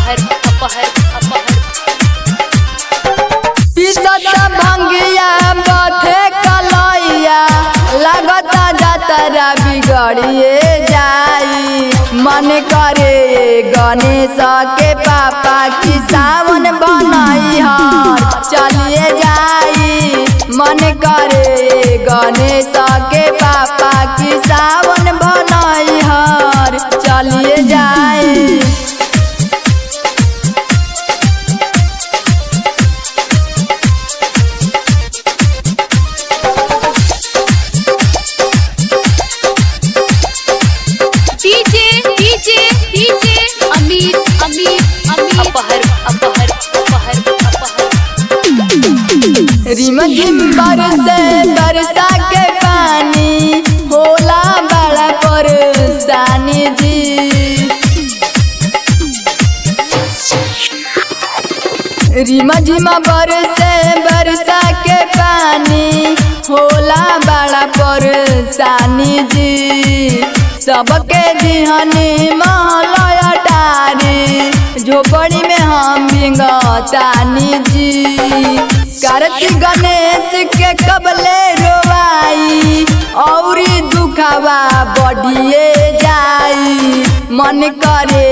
अपहर अपहर अपहर पिसत भंगिया बथे कलैया लगता जातरा बिगड़िए जाई। मन करे गणेश के पापा की सावन बनाई हर चलिए जाई। मन करे गणेश के पापा की सावन बनाई हर चलिए जाई। अमीर अमीर अमीर अपहर अपहर अपहर अपहर रिम झिम बरसे बरसा के पानी होला बड़ा परेशानी जी। रिम झिम बरसे बरसा के पानी होला बड़ा परेशानी जी। सबके दिहनी महलया डारी झोपड़ी में हम भिंगतानी जी। कार्तिक गणेश के कबले रोवाई औरी दुखावा बढ़िए जाई। मन करे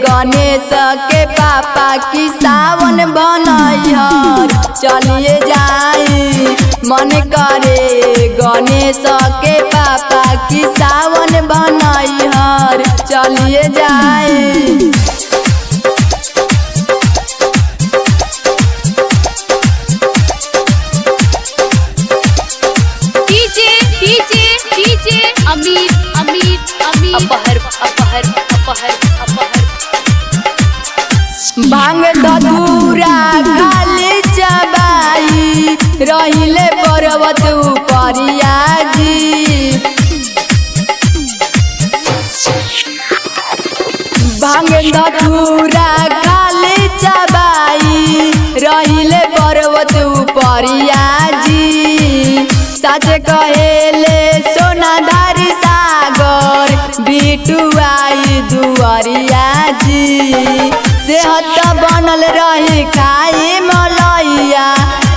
गणेश के पापा की सावन बनाई हर चलिए जाई। मन करे गणेश के पापा की सावन बनाई हर चलिए जाई। अमीर अमीर अमीर अपहर अपहर अपहर अपहर भांग धतूरा खाली चबाई रहिले पर्वत उपरिया जी। भांग धतूरा खाली चबाई रहिले पर्वत उपरिया जी। सच कहेले सोनाधार सागर बिटुआई दुआरिया जी। सेहत बनल रही खाई मलैया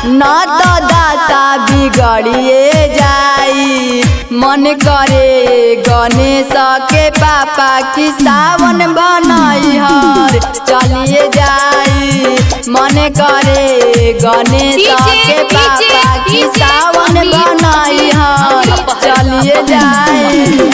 न तो दासा बिगड़िए जाई। मन करे गणेश के पापा की सावन बनाई हर चलिए जाई। मन करे गणेश के पापा की सावन बनाई हर चलिए जाई।